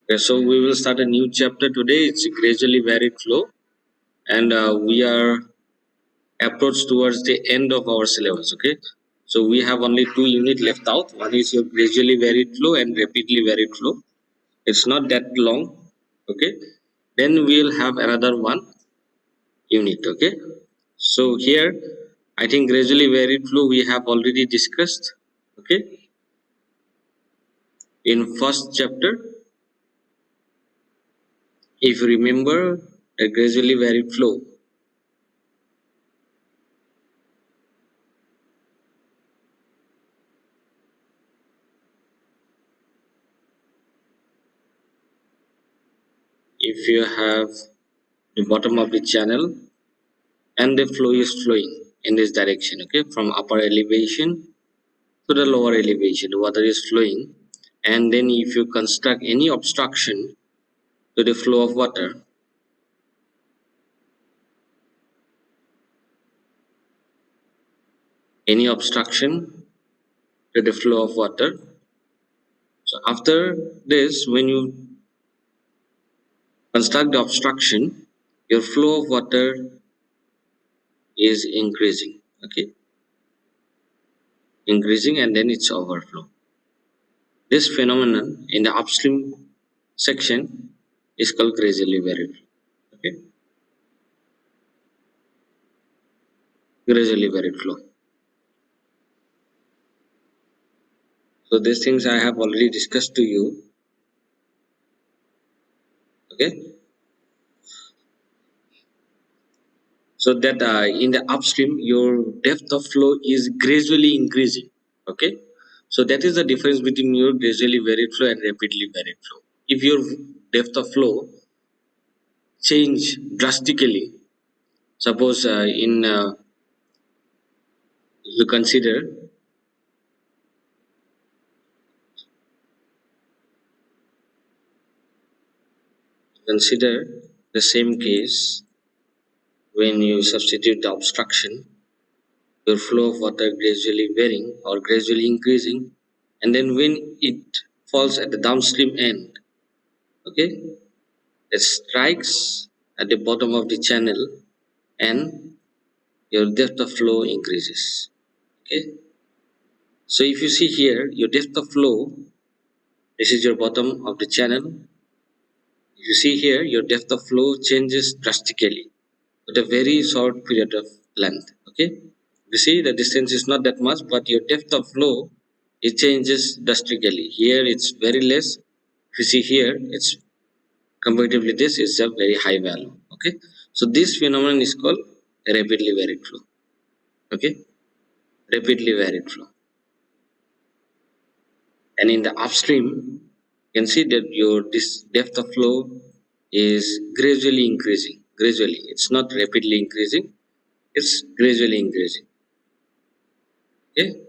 Okay, so we will start a new chapter today. It's gradually varied flow, and we are approach towards the end of our syllabus. Okay, so we have only two units left out. One is your gradually varied flow and rapidly varied flow. It's not that long. Okay, then we'll have another one unit. Okay, so here I think gradually varied flow we have already discussed. Okay, in first chapter, if you remember, a gradually varied flow. If you have the bottom of the channel and the flow is flowing in this direction, okay, from upper elevation to the lower elevation, the water is flowing, and then if you construct any obstruction to the flow of water, any obstruction to the flow of water, so after this, when you construct the obstruction, your flow of water is increasing, okay, increasing, and then it's overflow. This phenomenon in the upstream section is called gradually varied. Okay, gradually varied flow. So these things I have already discussed to you. Okay, so that in the upstream your depth of flow is gradually increasing. Okay, so that is the difference between your gradually varied flow and rapidly varied flow. If your depth of flow change drastically, suppose in you consider the same case when you substitute the obstruction, your flow of water gradually varying or gradually increasing, and then when it falls at the downstream end, okay, it strikes at the bottom of the channel and your depth of flow increases. Okay, so if you see here, your depth of flow, this is your bottom of the channel. If you see here, your depth of flow changes drastically with a very short period of length. Okay, you see the distance is not that much, but your depth of flow it changes drastically. Here it's very less. If you see here, it's comparatively this is a very high value. Okay, so this phenomenon is called rapidly varied flow. Okay, rapidly varied flow. And in the upstream, you can see that your this depth of flow is gradually increasing. Gradually, it's not rapidly increasing; it's gradually increasing. Okay,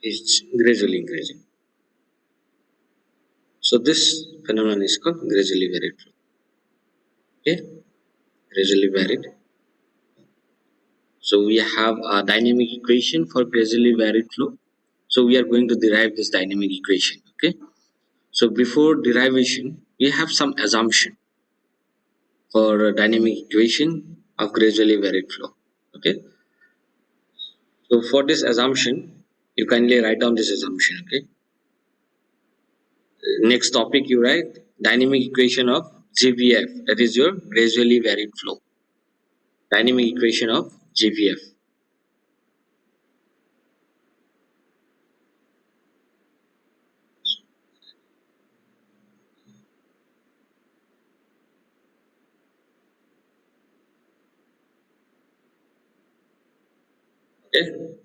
it's gradually increasing. So this phenomenon is called gradually varied flow. Okay, gradually varied. So we have a dynamic equation for gradually varied flow. So we are going to derive this dynamic equation. Okay. So before derivation, we have some assumption for a dynamic equation of gradually varied flow. Okay. So for this assumption, you kindly write down this assumption. Okay. Next topic you write dynamic equation of GVF, that is your gradually varied flow. Dynamic equation of GVF. Okay.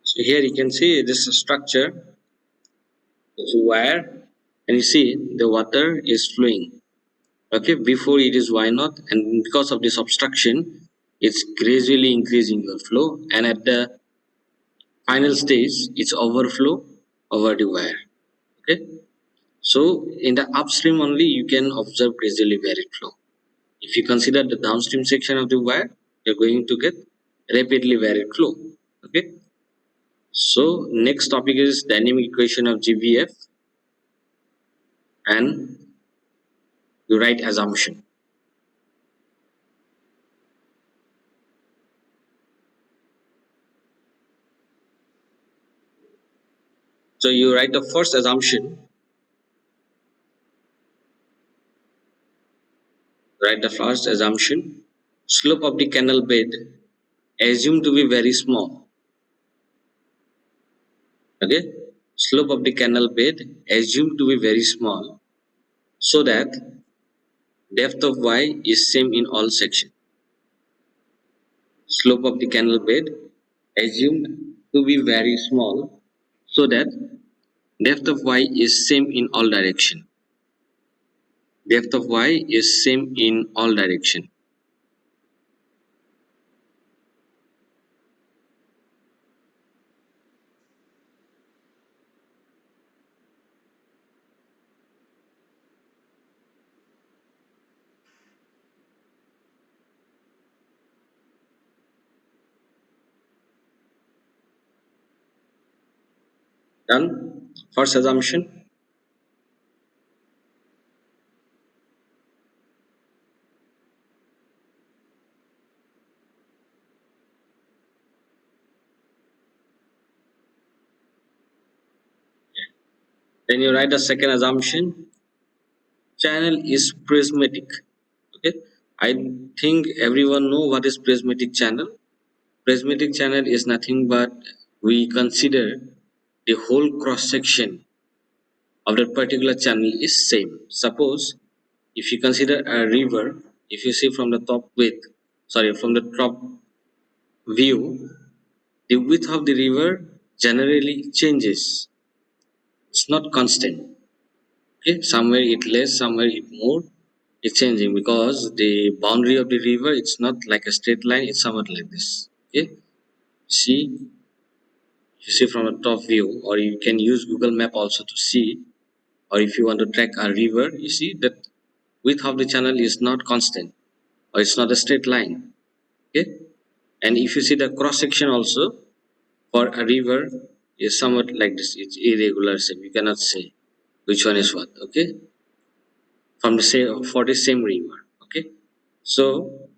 So here you can see this structure, it's wire, and you see the water is flowing. Okay, before it is why not, and because of this obstruction, it's gradually increasing your flow, and at the final stage, it's overflow over the wire. Okay, so in the upstream only you can observe gradually varied flow. If you consider the downstream section of the wire, you're going to get rapidly varied flow. Okay, So next topic is dynamic equation of GVF, and you write assumption. So you write the first assumption, slope of the canal bed assumed to be very small. Okay, slope of the canal bed assumed to be very small, so that depth of y is same in all sections. Slope of the canal bed assumed to be very small, so that depth of y is same in all direction. Depth of y is same in all direction. Done. First assumption. Then you write the second assumption. Channel is prismatic. Okay, I think everyone know what is prismatic channel. Prismatic channel is nothing but we consider the whole cross section of that particular channel is same. Suppose if you consider a river, if you see from the from the top view, the width of the river generally changes. It's not constant. Okay, somewhere it less, somewhere it more. It's changing because the boundary of the river it's not like a straight line. It's somewhat like this. Okay, see, you see from a top view, or you can use Google Map also to see, or if you want to track a river, you see that width of the channel is not constant, or it's not a straight line. Okay, and if you see the cross section also for a river is somewhat like this. It's irregular shape. You cannot say which one is what. Okay, from the same for the same river. Okay, so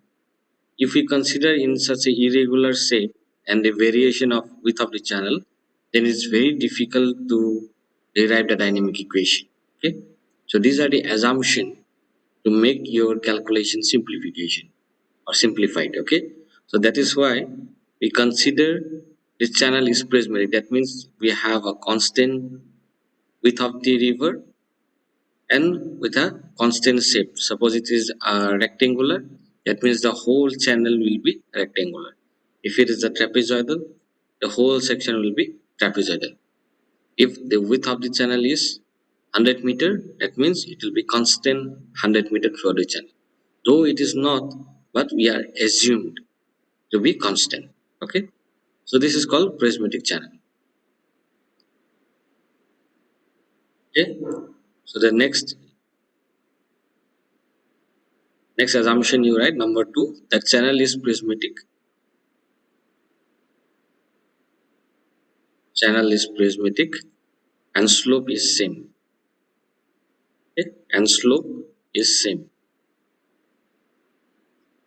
if we consider in such a irregular shape and the variation of width of the channel, then it's very difficult to derive the dynamic equation. Okay, so these are the assumption to make your calculation simplification or simplified. Okay, so that is why we consider this channel is prismatic. That means we have a constant width of the river and with a constant shape. Suppose it is rectangular, that means the whole channel will be rectangular. If it is a trapezoidal, the whole section will be trapezoidal. If the width of the channel is 100 meter, that means it will be constant 100 meter throughout the channel. Though it is not, but we are assumed to be constant. Okay, so this is called prismatic channel. Okay, so the next assumption you write number two, that channel is prismatic. Channel is prismatic and slope is same. Okay? And slope is same.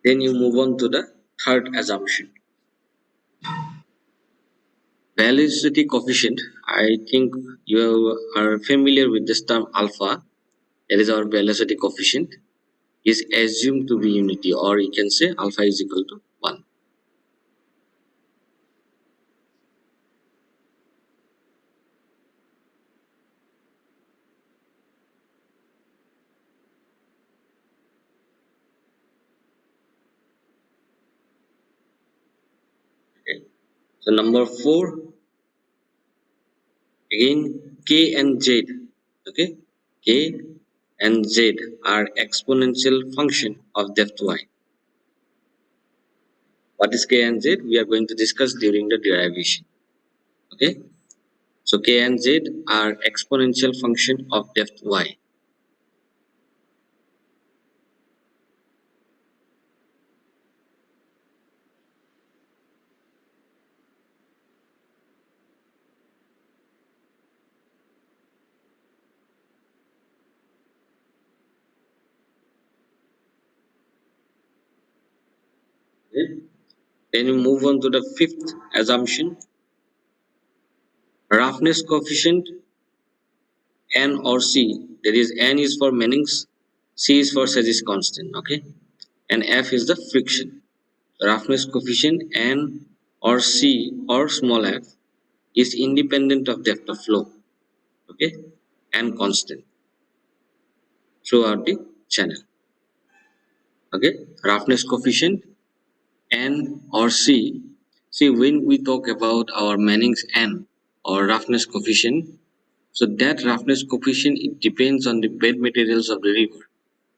Then you move on to the third assumption. Velocity coefficient. I think you are familiar with this term alpha. That is our velocity coefficient. Is assumed to be unity, or you can say alpha is equal to 1. Okay. So number 4, again k and z. Okay, k and z are exponential function of depth y. What is k and z? We are going to discuss during the derivation. Okay, so k and z are exponential function of depth y. Okay. Then you move on to the fifth assumption. Roughness coefficient N or C. That is, N is for Manning's, C is for Sages constant. Okay, and F is the friction. Roughness coefficient N or C or small f is independent of depth of flow. Okay, and constant throughout the channel. Okay, roughness coefficient N or C. See, when we talk about our Manning's N or roughness coefficient, so that roughness coefficient, it depends on the bed materials of the river.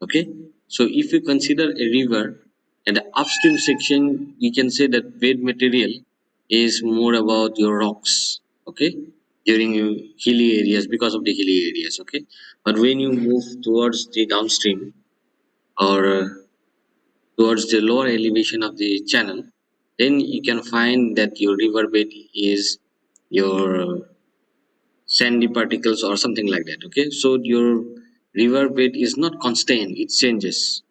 Okay, so if you consider a river and the upstream section, you can say that bed material is more about your rocks. Okay, during hilly areas, because of the hilly areas. Okay, but when you move towards the downstream or towards the lower elevation of the channel, then you can find that your riverbed is your sandy particles or something like that. Okay, so your riverbed is not constant, it changes.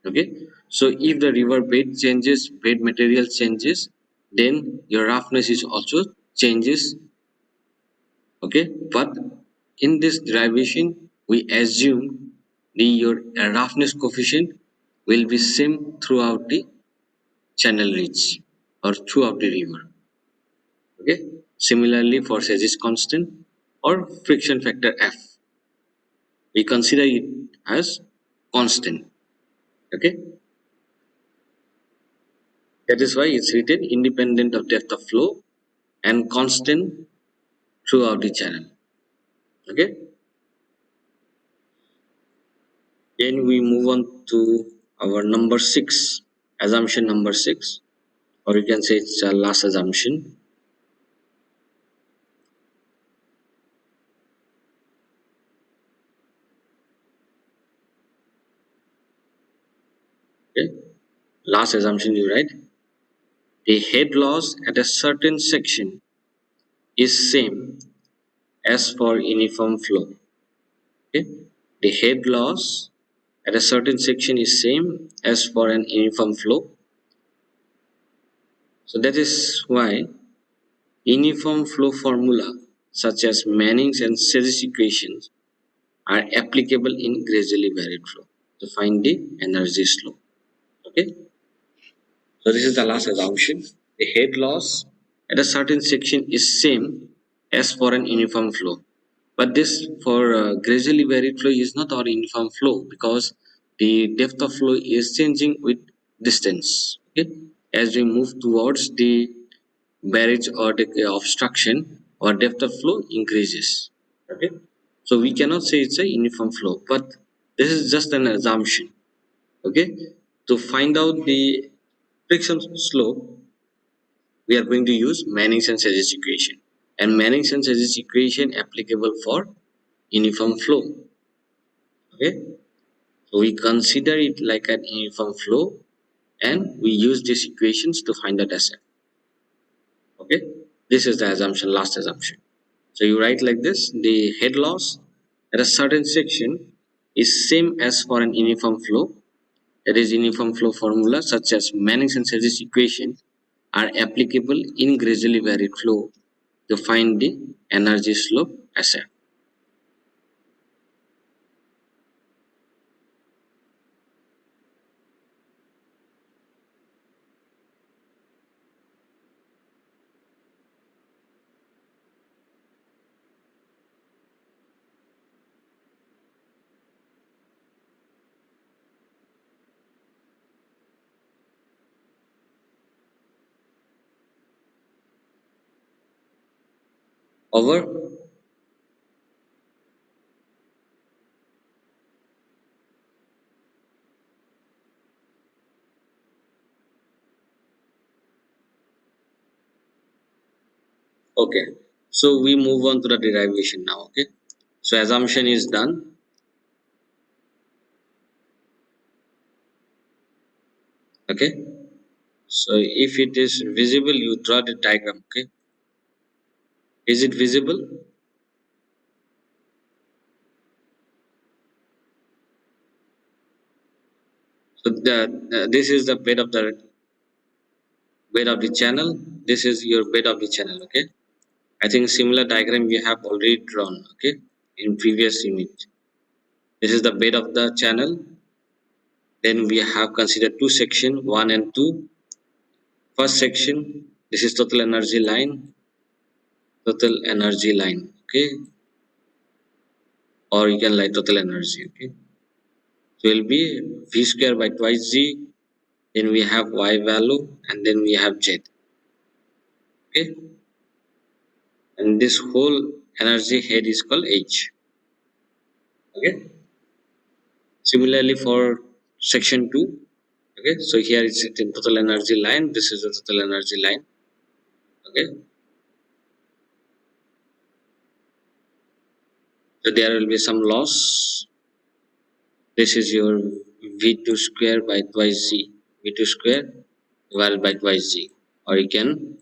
Okay, so if the riverbed changes, bed material changes, then your roughness is also changes. Okay, but in this derivation we assume the your roughness coefficient will be same throughout the channel reach or throughout the river. Okay, similarly for Sages constant or friction factor F, we consider it as constant. Okay, that is why it's written independent of depth of flow and constant throughout the channel. Okay, then we move on to our number six, assumption number six, or you can say it's a last assumption. Okay, last assumption you write: the head loss at a certain section is same as for uniform flow. Okay, the head loss at a certain section is same as for an uniform flow. So that is why uniform flow formula such as Manning's and Sages equations are applicable in gradually varied flow to find the energy slope. Okay, so this is the last assumption. The head loss at a certain section is same as for an uniform flow, but this for gradually varied flow is not our uniform flow because the depth of flow is changing with distance. Okay, as we move towards the barrage or the obstruction, our depth of flow increases. Okay, so we cannot say it's a uniform flow, but this is just an assumption. Okay, to find out the friction slope, we are going to use Manning's and Sages equation, and Manning's and Sages equation applicable for uniform flow. Okay, so we consider it like an uniform flow, and we use these equations to find the SF. Okay, this is the assumption, last assumption. So you write like this: the head loss at a certain section is same as for an uniform flow. That is, uniform flow formula such as Manning's and Sages equation are applicable in gradually varied flow to find the energy slope SF. Over. Okay, so we move on to the derivation now. Okay, so assumption is done. Okay, so if it is visible, you draw the diagram. Okay, is it visible? So the this is the bed of the bed of the channel. This is your bed of the channel. Okay, I think similar diagram we have already drawn. Okay, in previous unit. This is the bed of the channel. Then we have considered two sections, 1 and 2. First section, this is total energy line. Total energy line. Okay, or you can write total energy. Okay, so it will be V square by twice G. Then we have Y value, and then we have Z. Okay, and this whole energy head is called H. Okay, similarly for section 2. Okay, so here it's in total energy line. This is the total energy line. Okay, so there will be some loss. This is your V2 square by twice Z. V2 square divided by twice Z. Or you can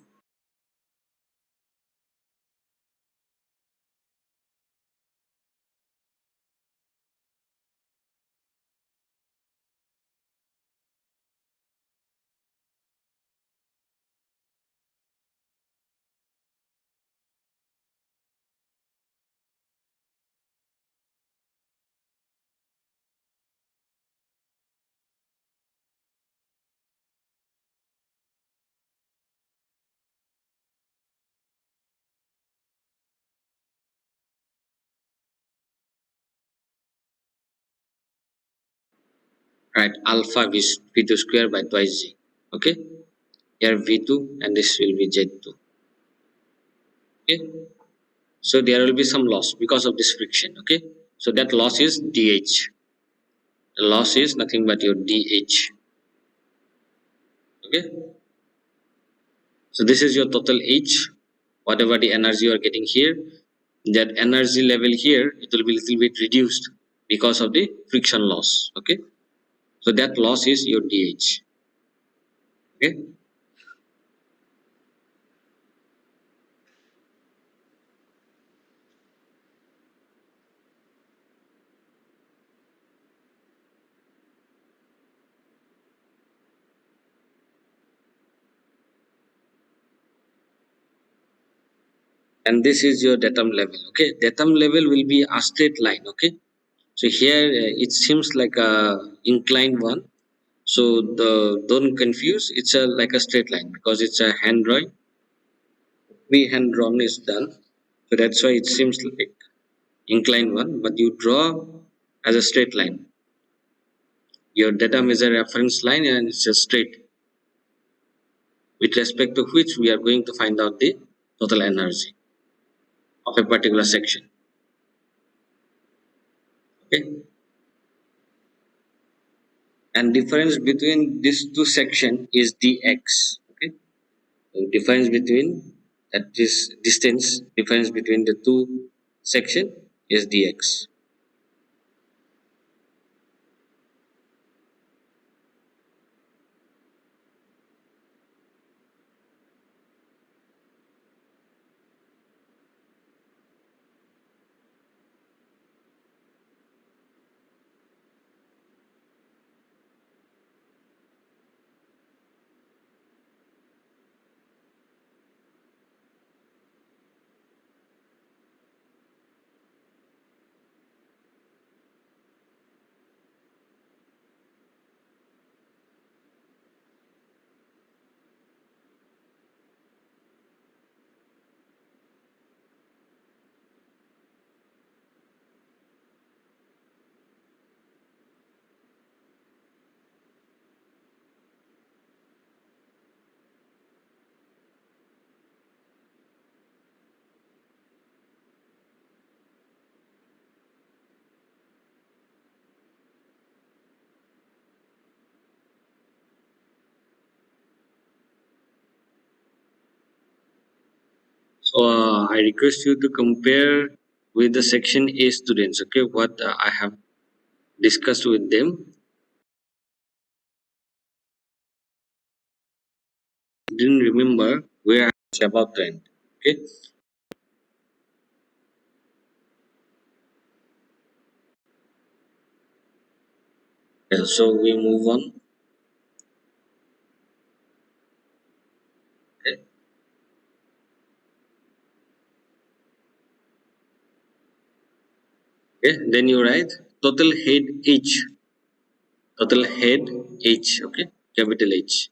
write alpha V2 square by twice Z. Okay, here V2 and this will be Z2. Okay, so there will be some loss because of this friction. Okay, so that loss is dH. The loss is nothing but your dH. Okay, so this is your total H. Whatever the energy you are getting here, that energy level here, it will be little bit reduced because of the friction loss. Okay, so that loss is your dH. Okay, and this is your datum level. Okay, datum level will be a straight line. Okay, so here it seems like a inclined one. So the don't confuse, it's a like a straight line because it's a hand drawing. Hand drawn is done, so that's why it seems like inclined one, but you draw as a straight line. Your datum is a reference line and it's a straight, with respect to which we are going to find out the total energy of a particular section. Okay, and difference between these two sections is dx. Okay, so difference between that is distance difference between the two section is dx. So I request you to compare with the section A students. Okay, what I have discussed with them. Didn't remember where I was about to end. Okay, so we move on. Okay, then you write total head H. Total head H. Okay, capital H.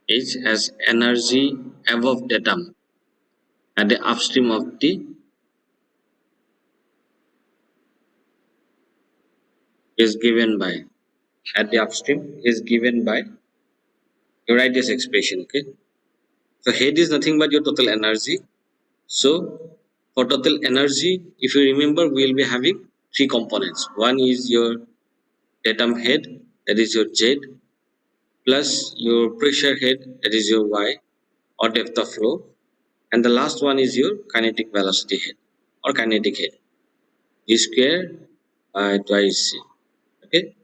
H as energy above datum at the upstream of the is given by at the upstream is given by you write this expression. Okay, so head is nothing but your total energy. So for total energy, if you remember, we will be having three components. One is your datum head, that is your Z, plus your pressure head, that is your Y, or depth of flow, and the last one is your kinetic velocity head or kinetic head, V square by twice C. Okay,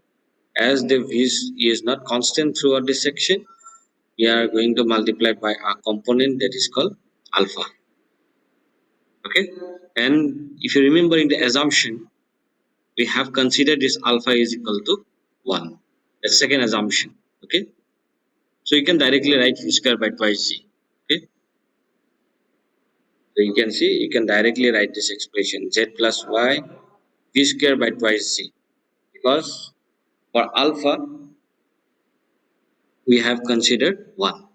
as the V is not constant throughout this section, we are going to multiply by a component that is called alpha. Okay, and if you remember in the assumption, we have considered this alpha is equal to 1. The second assumption. Okay, so you can directly write v square by twice g. Okay, so you can see you can directly write this expression z plus y v square by twice g, because for alpha we have considered 1.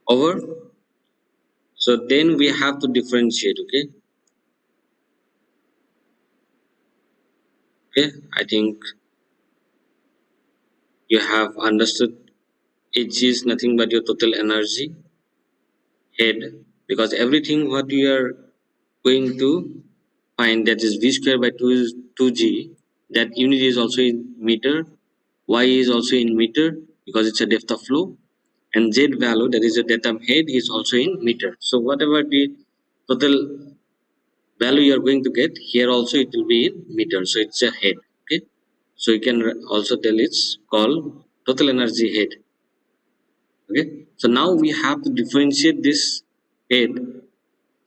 Over. So then we have to differentiate. Okay, okay. I think you have understood. H is nothing but your total energy head, because everything what you are going to find, that is v square by 2 is 2g, that unit is also in meter, y is also in meter because it's a depth of flow, and z value, that is the datum head, is also in meter. So whatever the total value you are going to get here, also it will be in meter, so it's a head. Okay, so you can also tell it's called total energy head. Okay, so now we have to differentiate this head,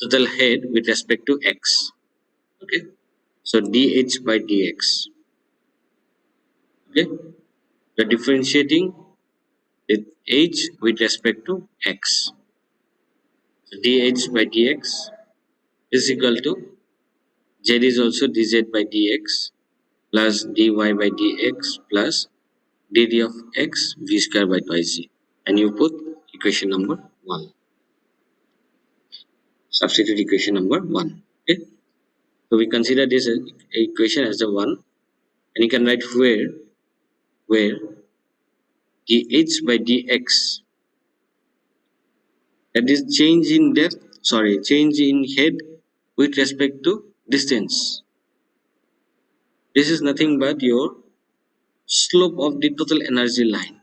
total head, with respect to x. Okay, so dh by dx. Okay, the differentiating with h with respect to x. So dh by dx is equal to z is also dz by dx plus dy by dx plus dd of x v square by twice z, and you put equation number 1. Substitute equation number 1. Okay, so we consider this equation as the 1, and you can write where dh by dx, that is change in depth, sorry, change in head with respect to distance. This is nothing but your slope of the total energy line.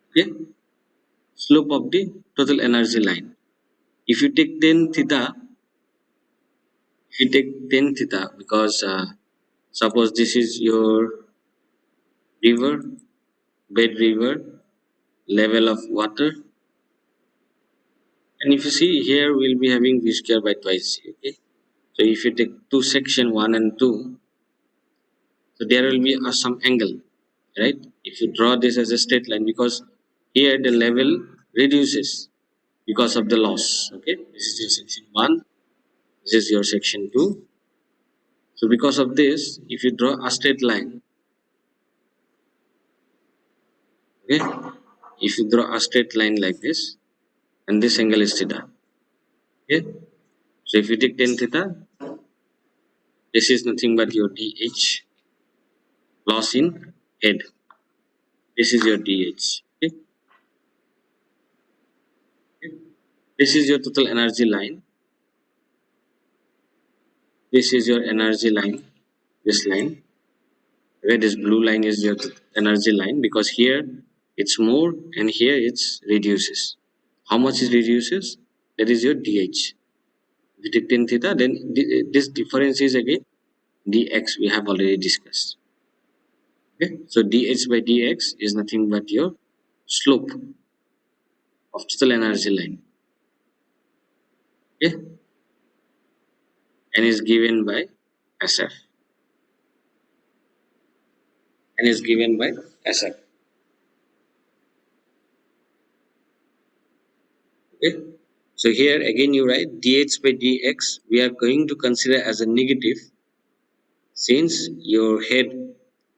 Okay, slope of the total energy line. If you take tan theta, if you take tan theta, because suppose this is your river, bed river, level of water, and if you see here, we'll be having v square by twice c. Okay, so if you take two section 1 and 2, so there will be some angle, right? If you draw this as a straight line, because here the level reduces because of the loss. Okay, this is your section 1, This is your section 2. So because of this, if you draw a straight line, okay, if you draw a straight line like this, and this angle is theta, okay. So if you take tan theta, this is nothing but your dh loss in head. This is your dh. Okay. This is your total energy line. This is your energy line. This line. Okay, this blue line is your energy line because here it's more and here it's reduces. How much it reduces? That is your dh. If you take tan theta, then this difference is again dx. We have already discussed. Okay, so dh by dx is nothing but your slope of total energy line. Okay, and is given by SF. And is given by SF. Okay. So here again you write dh by dx we are going to consider as a negative since your head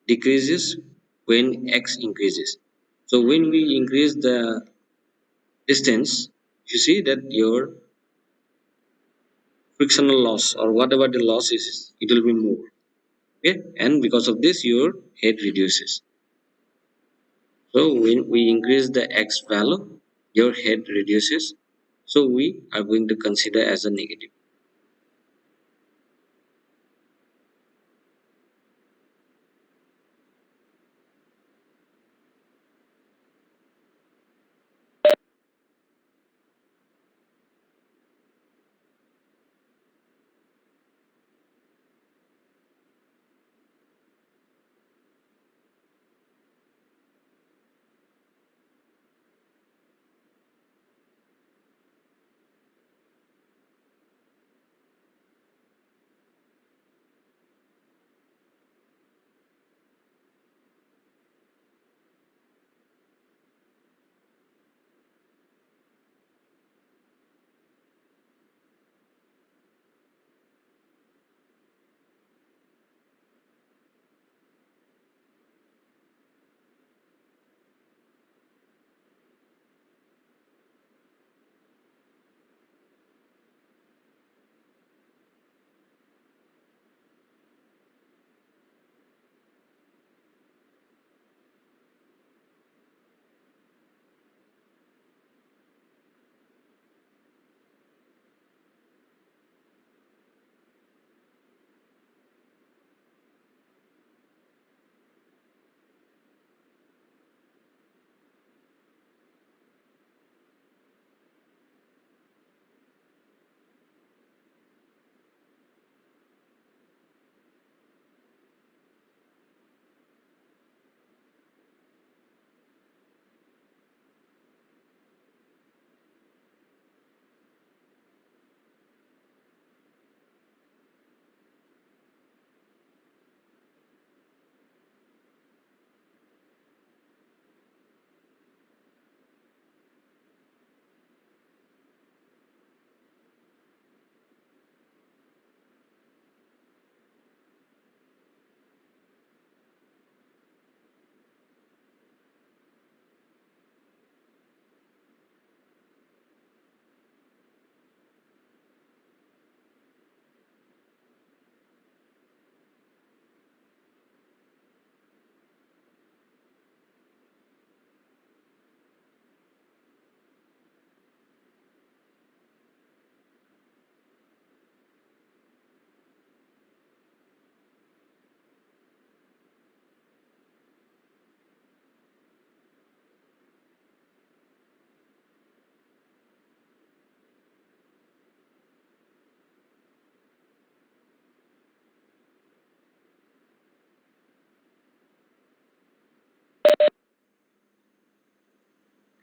decreases when x increases. So when we increase the distance, you see that your frictional loss or whatever the loss is, it will be more. Okay, and because of this your head reduces. So when we increase the x value, your head reduces. So we are going to consider as a negative.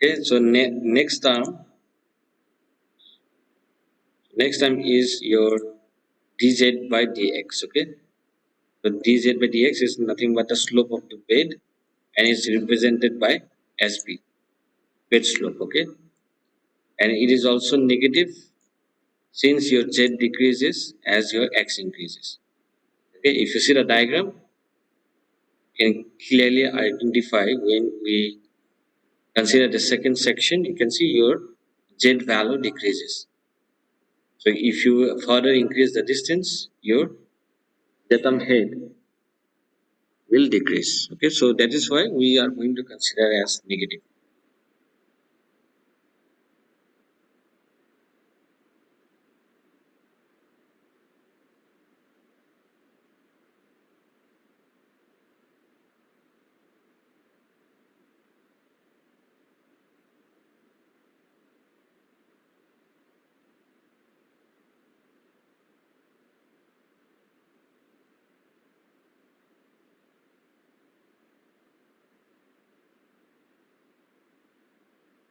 Okay, so next term is your dz by dx. Okay, so dz by dx is nothing but the slope of the bed and is represented by sb, bed slope. Okay, and it is also negative since your z decreases as your x increases. Okay, if you see the diagram, you can clearly identify when we consider the second section, you can see your z value decreases. So if you further increase the distance, your datum head will decrease. Okay, so that is why we are going to consider as negative.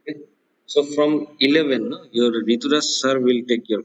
Okay. So from 11, no, your Rituraj sir will take your